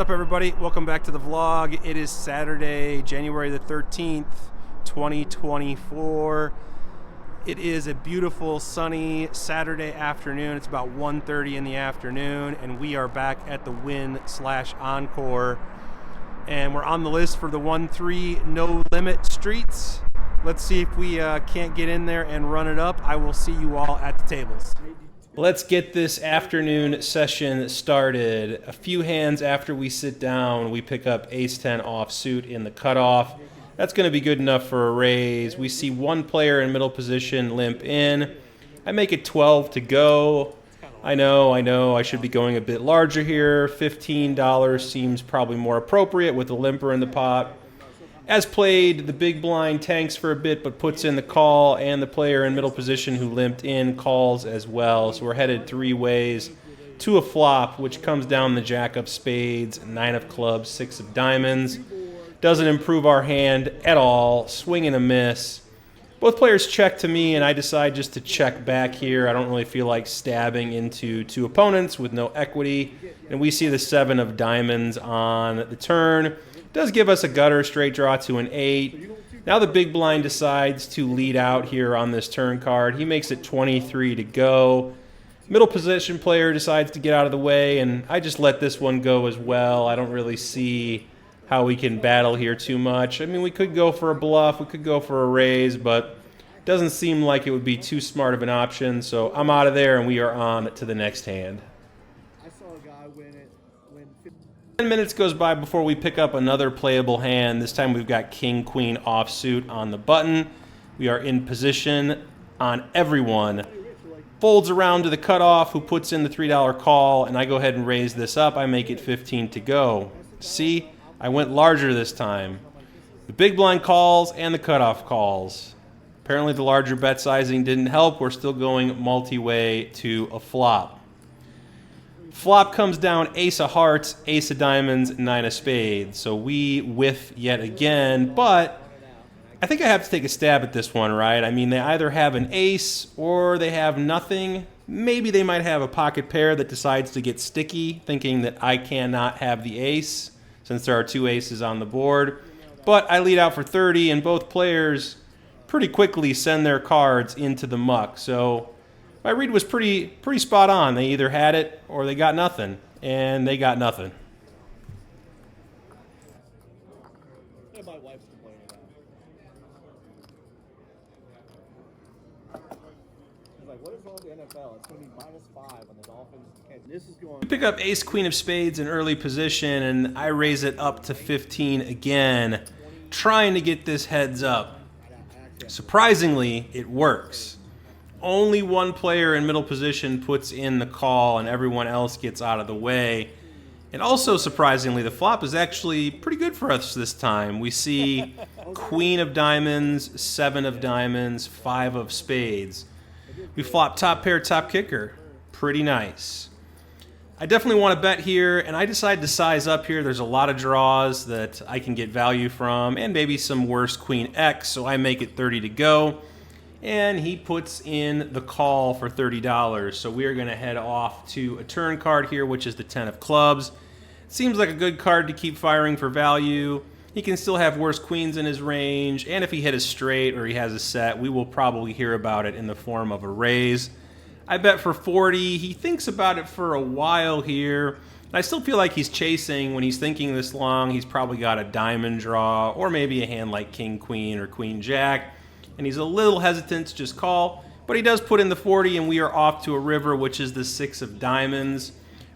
up, everybody? Welcome back to the vlog. It is Saturday, January the 13th, 2024. It is a beautiful sunny Saturday afternoon. It's about 1:30 in the afternoon, and we are back at the Wynn/Encore. And we're on the list for the 1-3 no limit streets. Let's see if we can't get in there and run it up. I will see you all at the tables. Let's get this afternoon session started. A few hands after we sit down, we pick up ace-10 offsuit in the cutoff. That's going to be good enough for a raise. We see one player in middle position limp in. I make it 12 to go. I know, I should be going a bit larger here. $15 seems probably more appropriate with the limper in the pot. As played, the big blind tanks for a bit but puts in the call, and the player in middle position who limped in calls as well. So we're headed three ways to a flop, which comes down the jack of spades, 9 of clubs, 6 of diamonds. Doesn't improve our hand at all. Swing and a miss. Both players check to me, and I decide just to check back here. I don't really feel like stabbing into two opponents with no equity. And we see the 7 of diamonds on the turn. Does give us a gutter straight draw to an 8. Now the big blind decides to lead out here on this turn card. He makes it 23 to go. Middle position player decides to get out of the way, and I just let this one go as well. I don't really see how we can battle here too much. I mean, we could go for a bluff, we could go for a raise, but it doesn't seem like it would be too smart of an option. So I'm out of there, and we are on to the next hand. 10 minutes goes by before we pick up another playable hand. This time we've got king-queen offsuit on the button. We are in position on everyone. Folds around to the cutoff, who puts in the $3 call, and I go ahead and raise this up. I make it 15 to go. See, I went larger this time. The big blind calls and the cutoff calls. Apparently the larger bet sizing didn't help. We're still going multi-way to a flop. Flop comes down ace of hearts, ace of diamonds, 9 of spades. So we whiff yet again, but I think I have to take a stab at this one, right? I mean, they either have an ace or they have nothing. Maybe they might have a pocket pair that decides to get sticky, thinking that I cannot have the ace since there are 2 aces on the board. But I lead out for 30, and both players pretty quickly send their cards into the muck. So my read was pretty spot on. They either had it or they got nothing, and they got nothing. Yeah, my wife's complaining about it. She's like, what is wrong with the NFL? It's going to be -5 when the Dolphins can't. This is going. Pick up ace queen of spades in early position, and I raise it up to 15 again, trying to get this heads up. Surprisingly, it works. Only one player in middle position puts in the call, and everyone else gets out of the way. And also, surprisingly, the flop is actually pretty good for us this time. We see queen of diamonds, 7 of diamonds, 5 of spades. We flop top pair, top kicker. Pretty nice. I definitely want to bet here, and I decide to size up here. There's a lot of draws that I can get value from, and maybe some worse queen X, so I make it 30 to go. And he puts in the call for $30. So we are going to head off to a turn card here, which is the 10 of clubs. Seems like a good card to keep firing for value. He can still have worse queens in his range, and if he hit a straight or he has a set, we will probably hear about it in the form of a raise. I bet for 40. He thinks about it for a while here. And I still feel like he's chasing. When he's thinking this long, he's probably got a diamond draw, or maybe a hand like king-queen or queen-jack. And he's a little hesitant to just call, but he does put in the 40, and we are off to a river, which is the 6 of diamonds.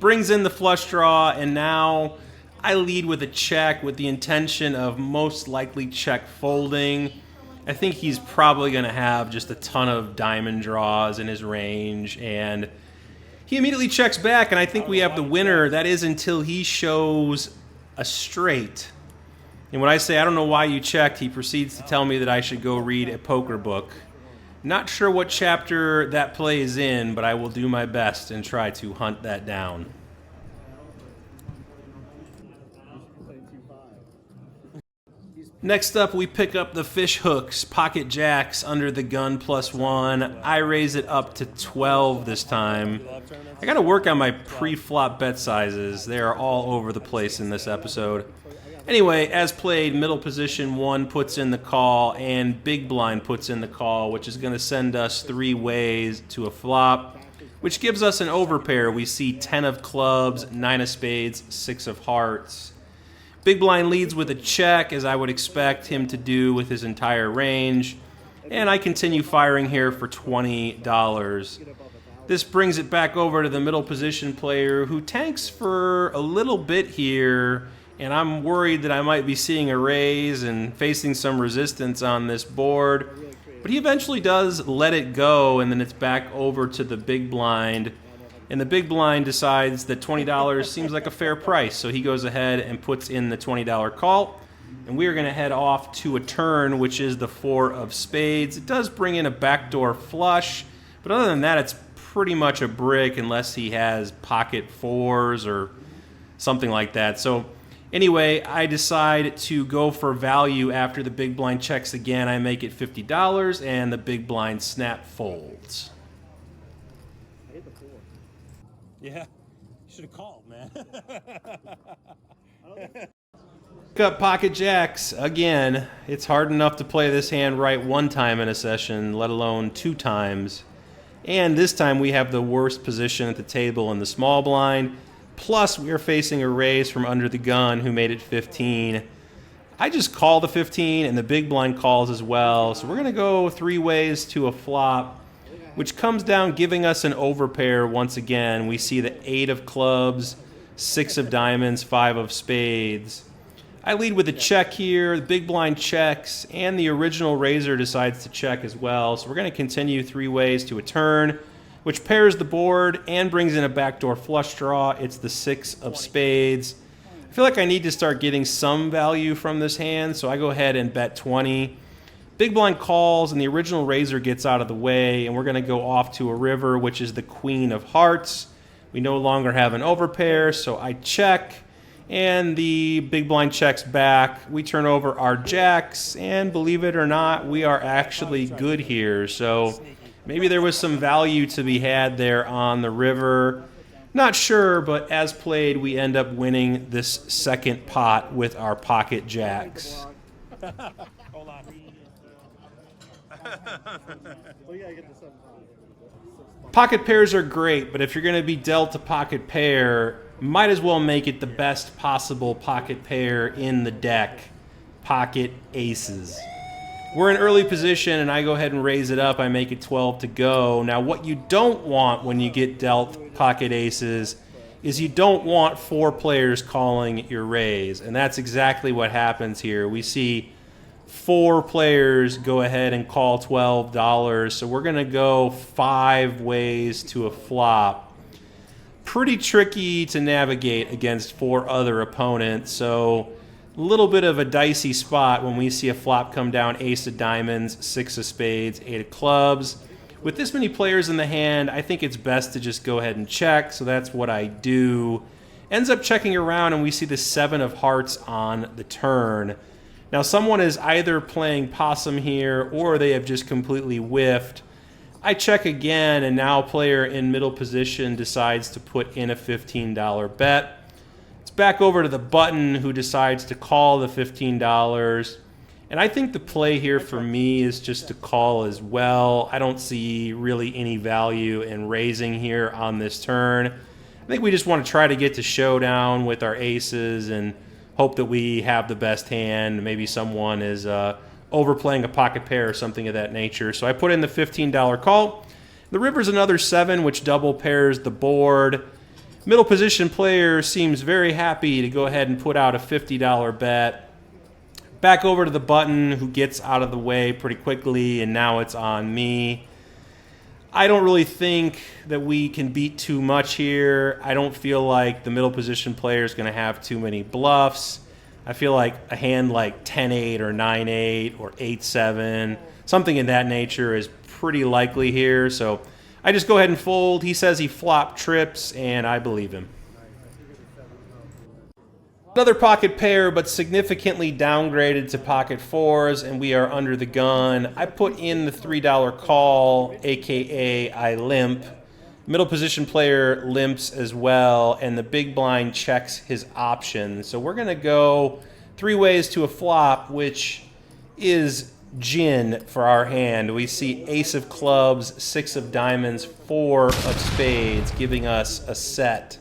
Brings in the flush draw, and now I lead with a check with the intention of most likely check folding. I think he's probably going to have just a ton of diamond draws in his range, and he immediately checks back, and I think we have the winner. That is until he shows a straight. And when I say, I don't know why you checked, he proceeds to tell me that I should go read a poker book. Not sure what chapter that plays in, but I will do my best and try to hunt that down. He's Next up, we pick up the fish hooks, pocket jacks under the gun +1. I raise it up to 12 this time. I got to work on my pre-flop bet sizes. They are all over the place in this episode. Anyway, as played, middle position 1 puts in the call and big blind puts in the call, which is going to send us 3 ways to a flop, which gives us an overpair. We see 10 of clubs, 9 of spades, 6 of hearts. Big blind leads with a check, as I would expect him to do with his entire range, and I continue firing here for $20. This brings it back over to the middle position player, who tanks for a little bit here, and I'm worried that I might be seeing a raise and facing some resistance on this board, but he eventually does let it go, and then it's back over to the big blind. And the big blind decides that $20 seems like a fair price, so he goes ahead and puts in the $20 call. And we are going to head off to a turn, which is the 4 of spades. It does bring in a backdoor flush, but other than that, it's pretty much a brick unless he has pocket 4s or something like that. So anyway, I decide to go for value after the big blind checks again. I make it $50, and the big blind snap folds. Yeah, you should have called, man. Pick up pocket jacks again. It's hard enough to play this hand right 1 time in a session, let alone 2 times. And this time we have the worst position at the table in the small blind. Plus we are facing a raise from under the gun, who made it 15. I just call the 15, and the big blind calls as well. So we're going to go 3 ways to a flop, which comes down giving us an overpair once again. We see the 8 of clubs, 6 of diamonds, 5 of spades. I lead with a check here. The big blind checks, and the original raiser decides to check as well. So we're going to continue 3 ways to a turn, which pairs the board and brings in a backdoor flush draw. It's the 6 of spades. I feel like I need to start getting some value from this hand, so I go ahead and bet 20. Big blind calls, and the original raiser gets out of the way, and we're going to go off to a river, which is the queen of hearts. We no longer have an overpair, so I check, and the big blind checks back. We turn over our jacks, and believe it or not, we are actually good here. So maybe there was some value to be had there on the river. Not sure, but as played, we end up winning this second pot with our pocket jacks. Hold on. Pocket pairs are great, but if you're going to be dealt a pocket pair, might as well make it the best possible pocket pair in the deck. Pocket aces. We're in early position, and I go ahead and raise it up. I make it 12 to go. Now, what you don't want when you get dealt pocket aces is you don't want 4 players calling your raise, and that's exactly what happens here. We see 4 players go ahead and call $12, so we're going to go 5 ways to a flop. Pretty tricky to navigate against 4 other opponents, so a little bit of a dicey spot when we see a flop come down: ace of diamonds, 6 of spades, 8 of clubs. With this many players in the hand, I think it's best to just go ahead and check, so that's what I do. Ends up checking around, and we see the 7 of hearts on the turn. Now, someone is either playing possum here, or they have just completely whiffed. I check again, and now a player in middle position decides to put in a $15 bet. It's back over to the button, who decides to call the $15. And I think the play here for me is just to call as well. I don't see really any value in raising here on this turn. I think we just want to try to get to showdown with our aces and hope that we have the best hand. Maybe someone is overplaying a pocket pair or something of that nature. So I put in the $15 call. The river's another 7, which double pairs the board. Middle position player seems very happy to go ahead and put out a $50 bet. Back over to the button, who gets out of the way pretty quickly, and now it's on me. I don't really think that we can beat too much here. I don't feel like the middle position player is going to have too many bluffs. I feel like a hand like 10-8 or 9-8 or 8-7, something in that nature is pretty likely here. So I just go ahead and fold. He says he flop trips, and I believe him. Another pocket pair, but significantly downgraded to pocket fours, and we are under the gun. I put in the $3 call, aka I limp. Middle position player limps as well, and the big blind checks his option. So we're going to go 3 ways to a flop, which is gin for our hand. We see ace of clubs, 6 of diamonds, 4 of spades, giving us a set.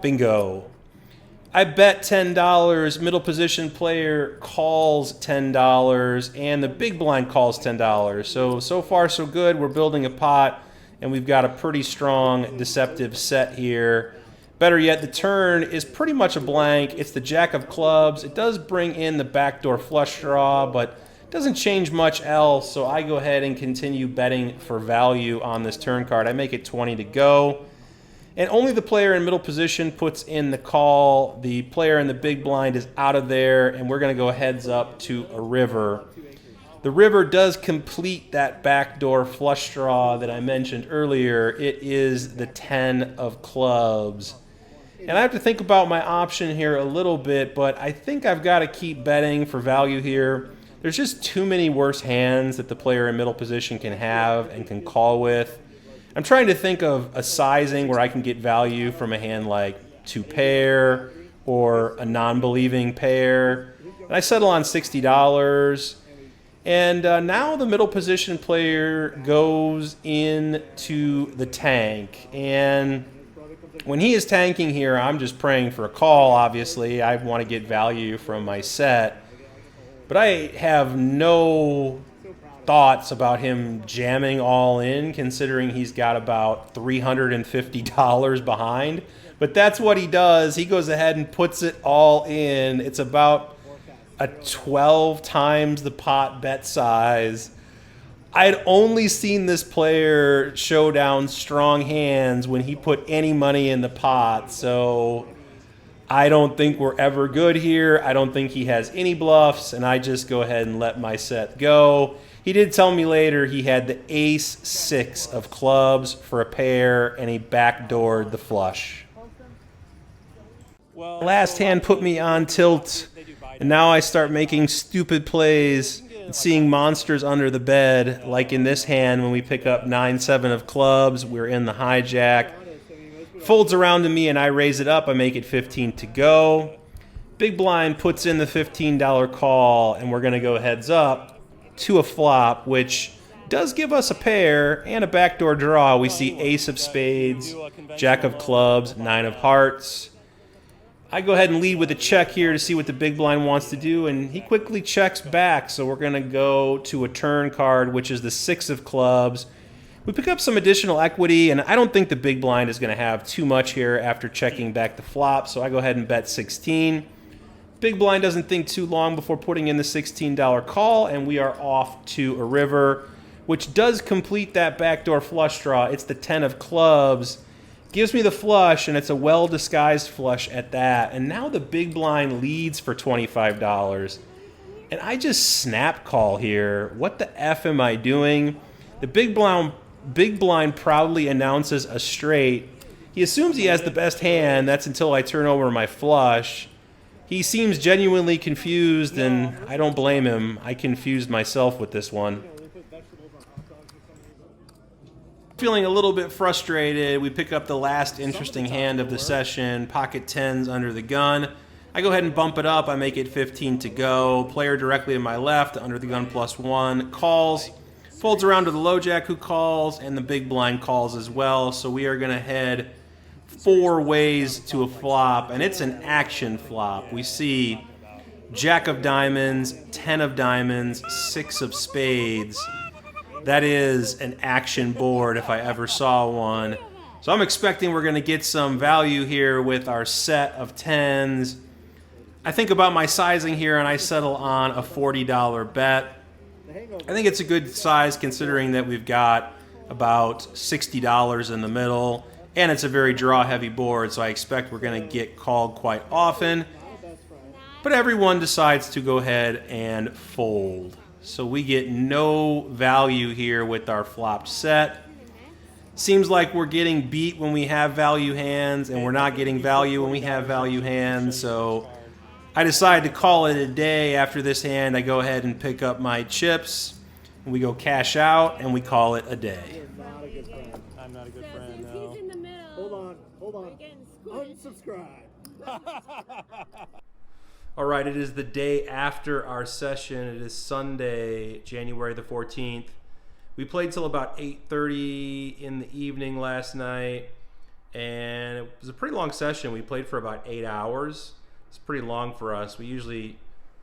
Bingo. I bet $10, middle position player calls $10, and the big blind calls $10. So far so good. We're building a pot, and we've got a pretty strong deceptive set here. Better yet, the turn is pretty much a blank. It's the jack of clubs. It does bring in the backdoor flush draw, but doesn't change much else, so I go ahead and continue betting for value on this turn card. I make it 20 to go. And only the player in middle position puts in the call. The player in the big blind is out of there, and we're going to go heads up to a river. The river does complete that backdoor flush draw that I mentioned earlier. It is the 10 of clubs. And I have to think about my option here a little bit, but I think I've got to keep betting for value here. There's just too many worse hands that the player in middle position can have and can call with. I'm trying to think of a sizing where I can get value from a hand like 2 pair or a non-believing pair. And I settle on $60. And now the middle position player goes into the tank. And when he is tanking here, I'm just praying for a call, obviously. I want to get value from my set. But I have no thoughts about him jamming all in, considering he's got about $350 behind. But that's what he does. He goes ahead and puts it all in. It's about a 12 times the pot bet size. I'd only seen this player show down strong hands when he put any money in the pot, so I don't think we're ever good here. I don't think he has any bluffs, and I just go ahead and let my set go. He did tell me later he had the ace 6 of clubs for a pair, and he backdoored the flush. Last hand put me on tilt, and now I start making stupid plays and seeing monsters under the bed, like in this hand when we pick up 9-7 of clubs. We're in the hijack. Folds around to me, and I raise it up. I make it 15 to go. Big blind puts in the $15 call, and we're going to go heads up to a flop, which does give us a pair and a backdoor draw. We see ace of spades, jack of clubs, 9 of hearts. I go ahead and lead with a check here to see what the big blind wants to do, and he quickly checks back, so we're going to go to a turn card, which is the 6 of clubs. We pick up some additional equity, and I don't think the big blind is going to have too much here after checking back the flop, so I go ahead and bet 16. Big blind doesn't think too long before putting in the $16 call, and we are off to a river, which does complete that backdoor flush draw. It's the 10 of clubs. Gives me the flush, and it's a well-disguised flush at that. And now the big blind leads for $25. And I just snap call here. What the F am I doing? The big blind proudly announces a straight. He assumes he has the best hand. That's until I turn over my flush. He seems genuinely confused, and I don't blame him. I confused myself with this one. Feeling a little bit frustrated, we pick up the last interesting hand of the session, pocket 10s under the gun. I go ahead and bump it up. I make it 15 to go. Player directly to my left, under the gun +1, calls. Folds around to the low jack who calls, and the big blind calls as well. So we are going to head 4 ways to a flop, and it's an action flop. We see jack of diamonds, 10 of diamonds, 6 of spades. That is an action board if I ever saw one. So I'm expecting we're going to get some value here with our set of 10s. I think about my sizing here, and I settle on a $40 bet. I think it's a good size considering that we've got about $60 in the middle, and it's a very draw-heavy board, so I expect we're going to get called quite often. But everyone decides to go ahead and fold. So we get no value here with our flopped set. Seems like we're getting beat when we have value hands, and we're not getting value when we have value hands. So I decide to call it a day. After this hand, I go ahead and pick up my chips, and we go cash out, and we call it a day. You're not a good friend. I'm not a good So friend, since no. he's in the middle, Hold on. we're getting squished. Unsubscribe. All right, it is the day after our session. It is Sunday, January the 14th. We played till about 8:30 in the evening last night, and it was a pretty long session. We played for about 8 hours. It's pretty long for us. We usually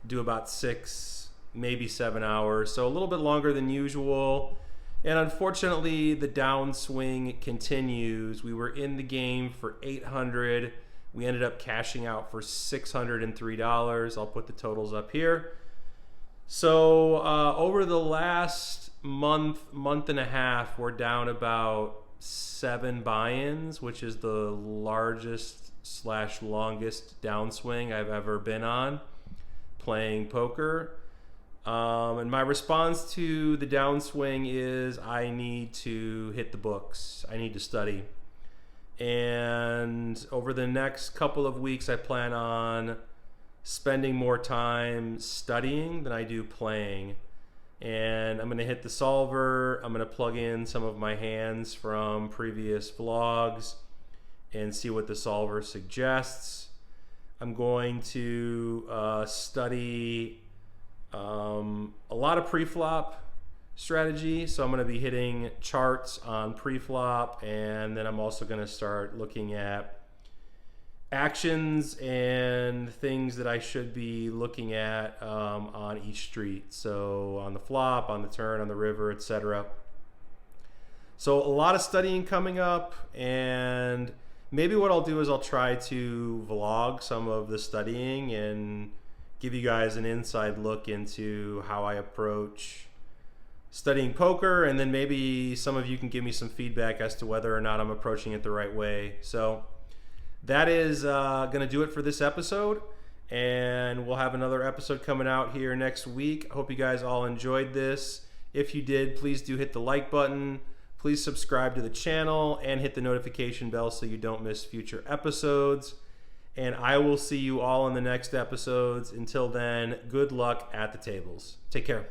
do about 6, maybe 7 hours, so a little bit longer than usual. And unfortunately, the downswing continues. We were in the game for 800. We ended up cashing out for $603. I'll put the totals up here. So over the last month and a half, we're down about 7 buy-ins, which is the largest / longest downswing I've ever been on playing poker. And my response to the downswing is I need to hit the books. I need to study. And over the next couple of weeks, I plan on spending more time studying than I do playing. And I'm going to hit the solver. I'm going to plug in some of my hands from previous vlogs and see what the solver suggests. I'm going to study a lot of pre-flop strategy. So I'm going to be hitting charts on pre-flop, and then I'm also going to start looking at actions and things that I should be looking at on each street. So on the flop, on the turn, on the river, etc. So a lot of studying coming up, and maybe what I'll do is I'll try to vlog some of the studying and give you guys an inside look into how I approach studying poker, and then maybe some of you can give me some feedback as to whether or not I'm approaching it the right way. So that is going to do it for this episode, and we'll have another episode coming out here next week. I hope you guys all enjoyed this. If you did, please do hit the like button. Please subscribe to the channel and hit the notification bell so you don't miss future episodes. And I will see you all in the next episodes. Until then, good luck at the tables. Take care.